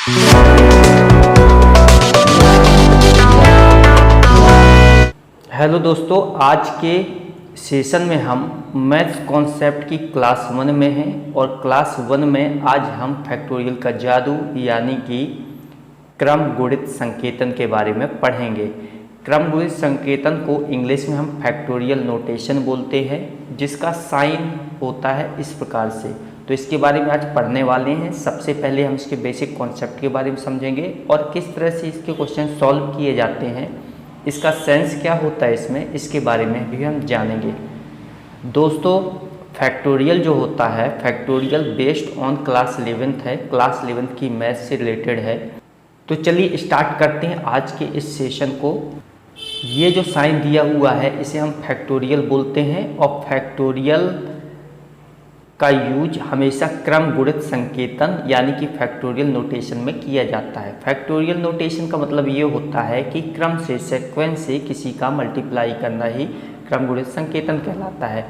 Hello दोस्तों, आज के सेशन में हम मैथ्स कॉन्सेप्ट की क्लास 1 में हैं और क्लास 1 में आज हम फैक्टोरियल का जादू यानी कि क्रम गुणित संकेतन के बारे में पढ़ेंगे। क्रम गुणित संकेतन को इंग्लिश में हम फैक्टोरियल नोटेशन बोलते हैं, जिसका साइन होता है इस प्रकार से। तो इसके बारे में आज पढ़ने वाले हैं। सबसे पहले हम इसके बेसिक कॉन्सेप्ट के बारे में समझेंगे और किस तरह से इसके क्वेश्चन सॉल्व किए जाते हैं, इसका सेंस क्या होता है इसमें, इसके बारे में भी हम जानेंगे। दोस्तों, फैक्टोरियल जो होता है, factorial based on class 11th है, क्लास 11th की मैथ से रिलेटेड है। तो चलिए स्टार्ट करते हैं आज के इस सेशन को। ये जो साइन दिया हुआ है इसे हम फैक्टोरियल बोलते हैं और फैक्टोरियल का यूज हमेशा क्रम गुणित संकेतन यानी कि फैक्टोरियल नोटेशन में किया जाता है। फैक्टोरियल नोटेशन का मतलब ये होता है कि क्रम से, सीक्वेंस से किसी का मल्टीप्लाई करना ही क्रम गुणित संकेतन कहलाता है।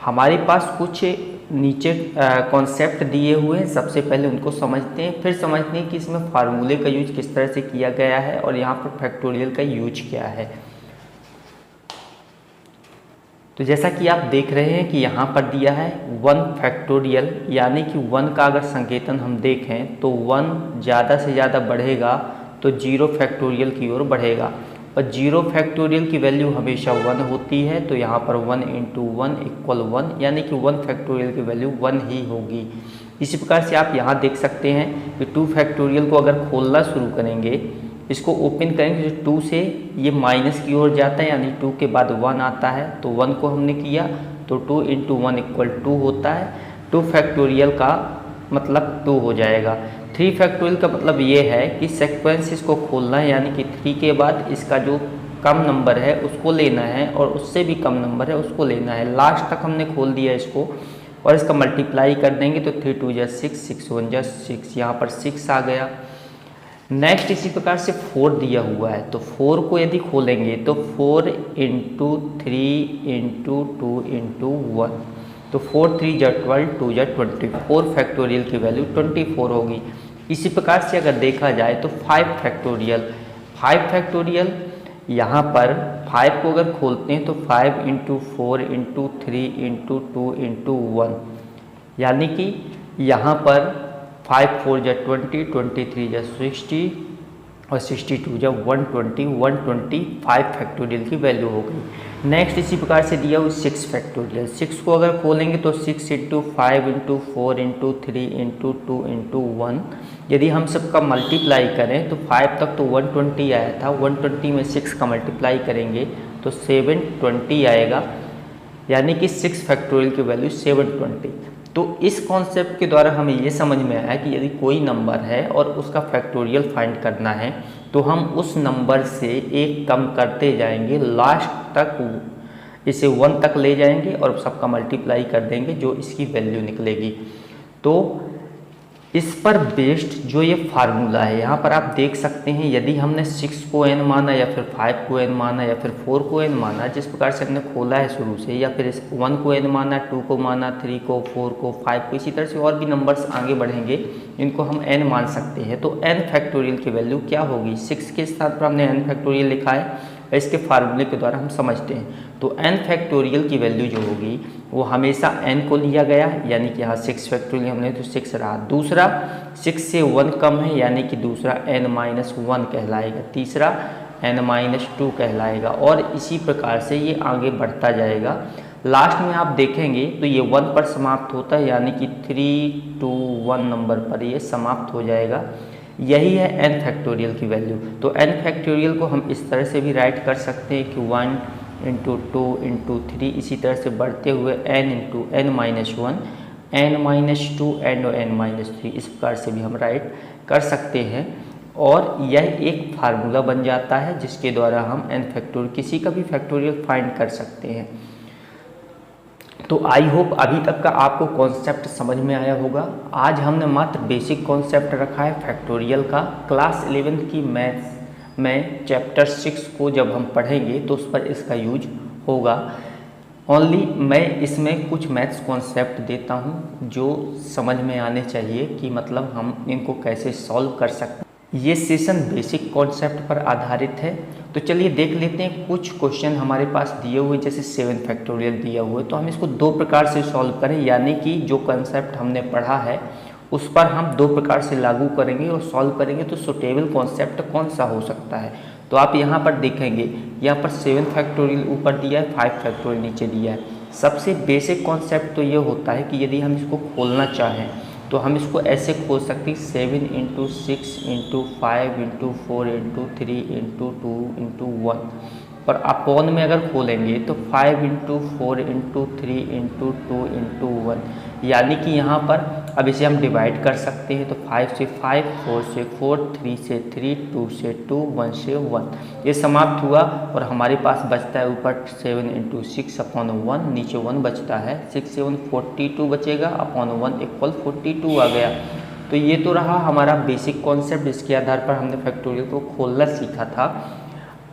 हमारे पास कुछ नीचे कॉन्सेप्ट दिए हुए हैं, सबसे पहले उनको समझते हैं, फिर समझते हैं कि इसमें फार्मूले का यूज किस तरह से किया गया है और यहाँ पर फैक्टोरियल का यूज क्या है। तो जैसा कि आप देख रहे हैं कि यहाँ पर दिया है 1 फैक्टोरियल, यानी कि 1 का अगर संकेतन हम देखें तो 1 ज़्यादा से ज़्यादा बढ़ेगा तो 0 फैक्टोरियल की ओर बढ़ेगा और 0 फैक्टोरियल की वैल्यू हमेशा 1 होती है। तो यहाँ पर 1 × 1 = 1, यानी कि 1 फैक्टोरियल की वैल्यू 1 ही होगी। इसी प्रकार से आप यहाँ देख सकते हैं कि 2 फैक्टोरियल को अगर खोलना शुरू करेंगे, इसको ओपन करेंगे तो 2 से ये माइनस की ओर जाता है, यानी 2 के बाद 1 आता है। तो 1 को हमने किया तो 2 × 1 = 2 होता है। 2 फैक्टोरियल का मतलब 2 हो जाएगा। 3 फैक्टोरियल का मतलब ये है कि सीक्वेंस इसको खोलना है, यानी कि 3 के बाद इसका जो कम नंबर है उसको लेना है और उससे भी कम नंबर है उसको लेना है। लास्ट तक हमने खोल दिया इसको और इसका मल्टीप्लाई कर देंगे तो 3 × 2 = 6, 6 × 1 = 6, यहाँ पर 6 आ गया। नेक्स्ट इसी प्रकार से 4 दिया हुआ है, तो 4 को यदि खोलेंगे तो 4 × 3 × 2 × 1, तो 4 × 3 = 12, 2 = 24 फैक्टोरियल की वैल्यू 24 होगी। इसी प्रकार से अगर देखा जाए तो 5 फैक्टोरियल, 5 फैक्टोरियल यहाँ पर 5 को अगर खोलते हैं तो 5 × 4 × 3 × 2 × 1, यानी कि यहाँ पर 5 × 4 = 20, 23 = 60 और 62 = 120, 125 फैक्टोरियल की वैल्यू हो गई। नेक्स्ट इसी प्रकार से दिया हुआ 6 फैक्टोरियल, 6 को अगर खोलेंगे तो 6 × 5 × 4 × 3 × 2 × 1, यदि हम सबका मल्टीप्लाई करें तो 5 तक तो 120 आया था, 120 में 6 का मल्टीप्लाई करेंगे तो 720 आएगा, यानी कि 6 फैक्टोरियल की वैल्यू 720। तो इस कॉन्सेप्ट के द्वारा हमें ये समझ में आया कि यदि कोई नंबर है और उसका फैक्टोरियल फाइंड करना है तो हम उस नंबर से एक कम करते जाएंगे, लास्ट तक इसे 1 तक ले जाएंगे और सबका मल्टीप्लाई कर देंगे, जो इसकी वैल्यू निकलेगी। तो इस पर बेस्ड जो ये फार्मूला है, यहाँ पर आप देख सकते हैं, यदि हमने 6 को n माना या फिर 5 को n माना या फिर 4 को n माना, जिस प्रकार से हमने खोला है शुरू से, या फिर 1 को n माना, 2 को माना, 3 को, 4 को, 5 को, इसी तरह से और भी नंबर्स आगे बढ़ेंगे, इनको हम n मान सकते हैं। तो n फैक्टोरियल की वैल्यू क्या होगी, 6 के स्थान पर हमने n फैक्टोरियल लिखा है, इसके फार्मूले के द्वारा हम समझते हैं। तो n फैक्टोरियल की वैल्यू जो होगी वो हमेशा n को लिया गया, यानी कि यहाँ 6 फैक्टोरियल हमने तो 6 रहा। दूसरा 6 से 1 कम है, यानी कि दूसरा n-1 कहलाएगा, तीसरा n-2 कहलाएगा और इसी प्रकार से ये आगे बढ़ता जाएगा। लास्ट में आप देखेंगे तो ये 1 पर समाप्त होता है, यानी कि 3 to 1 नंबर पर ये समाप्त हो जाएगा। यही है n फैक्टोरियल की वैल्यू। तो n फैक्टोरियल को हम इस तरह से भी राइट कर सकते हैं कि 1 × 2 × 3, इसी तरह से बढ़ते हुए n × n-1, n-2 n-3, इस प्रकार से भी हम राइट कर सकते हैं और यह एक फार्मूला बन जाता है जिसके द्वारा हम n फैक्टोरियल, किसी का भी फैक्टोरियल फाइंड कर सकते हैं। तो आई होप अभी तक का आपको कॉन्सेप्ट समझ में आया होगा। आज हमने मात्र बेसिक कॉन्सेप्ट रखा है फैक्टोरियल का। क्लास 11th की मैथ्स में चैप्टर 6 को जब हम पढ़ेंगे तो उस पर इसका यूज होगा। ओनली मैं इसमें कुछ मैथ्स कॉन्सेप्ट देता हूँ जो समझ में आने चाहिए कि मतलब हम इनको कैसे सॉल्व कर सकते हैं। ये सेशन बेसिक कॉन्सेप्ट पर आधारित है। तो चलिए देख लेते हैं कुछ क्वेश्चन हमारे पास दिए हुए, जैसे 7 फैक्टोरियल दिया हुआ है तो हम इसको 2 प्रकार से सॉल्व करें, यानी कि जो कॉन्सेप्ट हमने पढ़ा है उस पर हम 2 प्रकार से लागू करेंगे और सॉल्व करेंगे। तो सुटेबल कॉन्सेप्ट कौन सा हो सकता है, तो आप यहाँ पर देखेंगे, यहाँ पर 7 फैक्टोरियल ऊपर दिया है, 5 फैक्टोरियल नीचे दिया है। सबसे बेसिक कॉन्सेप्ट तो ये होता है कि यदि हम इसको खोलना चाहें तो हम इसको ऐसे खोल सकते हैं, 7 × 6 × 5 × 4 × 3 × 2 × 1, पर अपॉन में अगर खोलेंगे तो 5 × 4 × 3 × 2 × 1, यानी कि यहाँ पर अब इसे हम डिवाइड कर सकते हैं। तो 5 से 5, 4 से 4, 3 से 3, 2 से 2, 1 से 1, ये समाप्त हुआ और हमारे पास बचता है ऊपर 7 × 6 अपॉन 1, नीचे 1 बचता है, 6 से 1 42 बचेगा अपॉन 1 इक्वल 42 आ गया। तो ये तो रहा हमारा बेसिक कॉन्सेप्ट, जिसके आधार पर हमने फैक्टोरियल को खोलना सीखा था।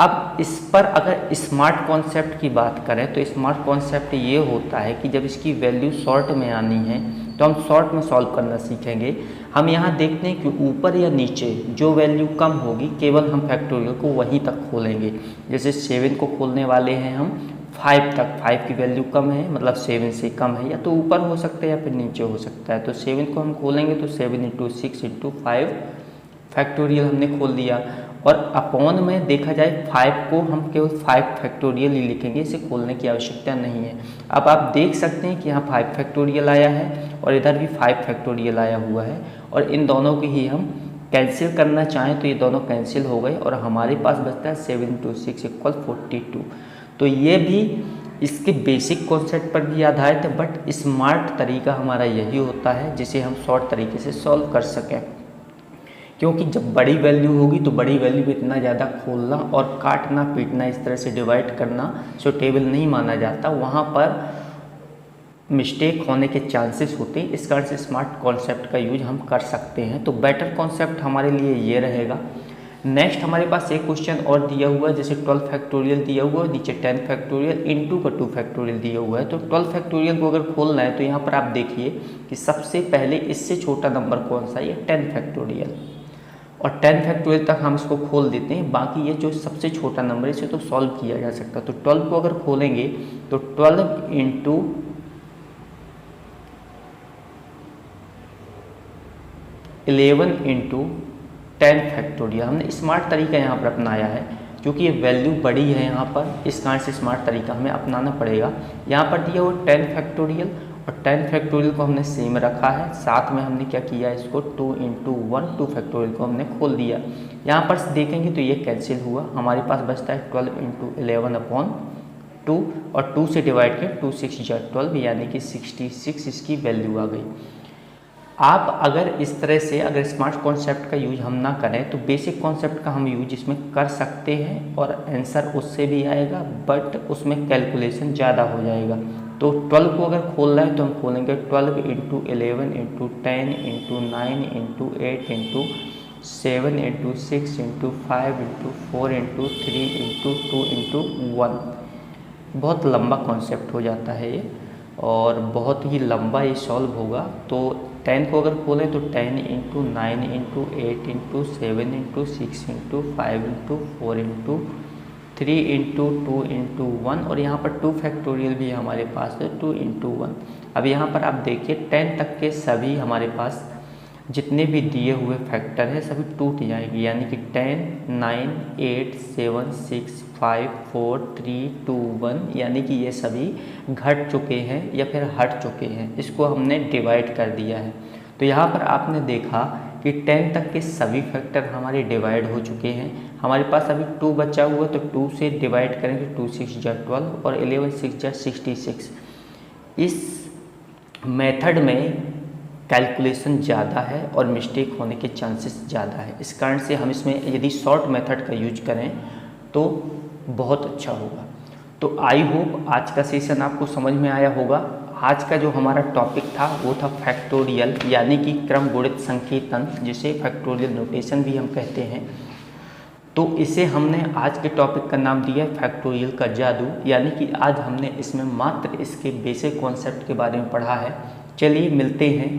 अब इस पर अगर स्मार्ट कॉन्सेप्ट की बात करें तो स्मार्ट कॉन्सेप्ट ये होता है कि जब इसकी वैल्यू शॉर्ट में आनी है तो हम शॉर्ट में सॉल्व करना सीखेंगे। हम यहाँ देखते हैं कि ऊपर या नीचे जो वैल्यू कम होगी केवल हम फैक्टोरियल को वहीं तक खोलेंगे। जैसे 7 को खोलने वाले हैं हम 5 तक, 5 की वैल्यू कम है मतलब 7 से कम है, या तो ऊपर हो सकता है या फिर नीचे हो सकता है। तो 7 को हम खोलेंगे तो 7 × 6 × 5 फैक्टोरियल हमने खोल दिया। और अपॉन में देखा जाए 5 को हम केवल 5 फैक्टोरियल ही लिखेंगे, इसे खोलने की आवश्यकता नहीं है। अब आप देख सकते हैं कि यहाँ 5 फैक्टोरियल आया है और इधर भी 5 फैक्टोरियल आया हुआ है, और इन दोनों की ही हम कैंसिल करना चाहें तो ये दोनों कैंसिल हो गए और हमारे पास बचता है 7 × 6 = 42। तो ये भी इसके बेसिक कॉन्सेप्ट पर भी आधारित है, बट स्मार्ट तरीका हमारा यही होता है जिसे हम शॉर्ट तरीके से सॉल्व कर सकें, क्योंकि जब बड़ी वैल्यू होगी तो बड़ी वैल्यू को इतना ज़्यादा खोलना और काटना पीटना, इस तरह से डिवाइड करना सुटेबल नहीं माना जाता, वहाँ पर मिस्टेक होने के चांसेस होते हैं। इस कारण से स्मार्ट कॉन्सेप्ट का यूज हम कर सकते हैं। तो बेटर कॉन्सेप्ट हमारे लिए ये रहेगा। नेक्स्ट हमारे पास एक क्वेश्चन और दिया हुआ है, जैसे 12 फैक्टोरियल दिया हुआ है, नीचे 10 फैक्टोरियल इंटू का 2 फैक्टोरियल दिया हुआ है। तो 12 फैक्टोरियल को अगर खोलना है तो यहाँ पर आप देखिए कि सबसे पहले इससे छोटा नंबर कौन सा है, ये 10 फैक्टोरियल, और 10 फैक्टोरियल तक हम इसको खोल देते हैं। बाकी ये जो सबसे छोटा नंबर है इसे तो सॉल्व किया जा सकता है। तो 12 को अगर खोलेंगे तो 12 × 11 × 10 फैक्टोरियल, हमने स्मार्ट तरीका यहाँ पर अपनाया है क्योंकि ये वैल्यू बड़ी है यहाँ पर, इस कारण से स्मार्ट तरीका हमें अपनाना पड़ेगा। यहाँ पर दिया हुआ 10 फैक्टोरियल और 10 फैक्टोरियल को हमने सेम रखा है, साथ में हमने क्या किया इसको 2 × 1 2 फैक्टोरियल को हमने खोल दिया। यहाँ पर देखेंगे तो ये कैंसिल हुआ, हमारे पास बचता है 12 × 11/2 और 2 से डिवाइड किया, 2 × 6 = 12, यानी कि 66 इसकी वैल्यू आ गई। आप अगर इस तरह से अगर स्मार्ट कॉन्सेप्ट का यूज हम ना करें तो बेसिक कॉन्सेप्ट का हम यूज इसमें कर सकते हैं और आंसर उससे भी आएगा, बट उसमें कैलकुलेशन ज़्यादा हो जाएगा। तो 12 को अगर खोलना है तो हम खोलेंगे 12 × 11 × 10 × 9 × 8 × 7 × 6 × 5 × 4 × 3 × 2 × 1। बहुत लंबा कॉन्सेप्ट हो जाता है ये और बहुत ही लंबा ये सॉल्व होगा। तो 10 को अगर खोलें तो 10 × 9 × 8 × 7 × 6 × 5 × 4 × 3 × 2 × 1, और यहाँ पर 2 फैक्टोरियल भी हमारे पास है 2 × 1। अब यहाँ पर आप देखिए 10 तक के सभी हमारे पास जितने भी दिए हुए फैक्टर हैं सभी टूट जाएंगे, यानी कि 10, 9, 8, 7, 6, 5, 4, 3, 2, 1, यानी कि ये सभी घट चुके हैं या फिर हट चुके हैं, इसको हमने डिवाइड कर दिया है। तो यहाँ पर आपने देखा कि 10 तक के सभी फैक्टर हमारे डिवाइड हो चुके हैं। हमारे पास अभी 2 बचा हुआ है तो 2 से डिवाइड करेंगे, 2 × 6 = 12 और 11 × 6 = 66। इस मेथड में कैलकुलेशन ज़्यादा है और मिस्टेक होने के चांसेस ज़्यादा है, इस कारण से हम इसमें यदि शॉर्ट मेथड का यूज करें तो बहुत अच्छा होगा। तो आई होप आज का सेशन आपको समझ में आया होगा। आज का जो हमारा टॉपिक था वो था फैक्टोरियल, यानी कि क्रम गुणित संकेतन, जिसे फैक्टोरियल नोटेशन भी हम कहते हैं। तो इसे हमने आज के टॉपिक का नाम दिया है फैक्टोरियल का जादू, यानी कि आज हमने इसमें मात्र इसके बेसिक कॉन्सेप्ट के बारे में पढ़ा है। चलिए मिलते हैं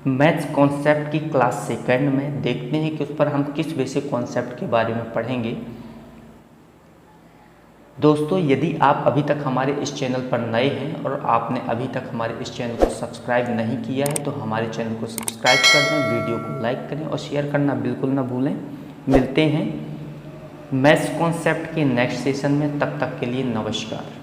मैथ्स कॉन्सेप्ट की क्लास सेकंड में, देखते हैं कि उस पर हम किस बेसिक कॉन्सेप्ट के बारे में पढ़ेंगे। दोस्तों, यदि आप अभी तक हमारे इस चैनल पर नए हैं और आपने अभी तक हमारे इस चैनल को सब्सक्राइब नहीं किया है तो हमारे चैनल को सब्सक्राइब कर दें, वीडियो को लाइक करें और शेयर करना बिल्कुल ना भूलें। मिलते हैं मैथ्स कॉन्सेप्ट के नेक्स्ट सेशन में, तब तक के लिए नमस्कार।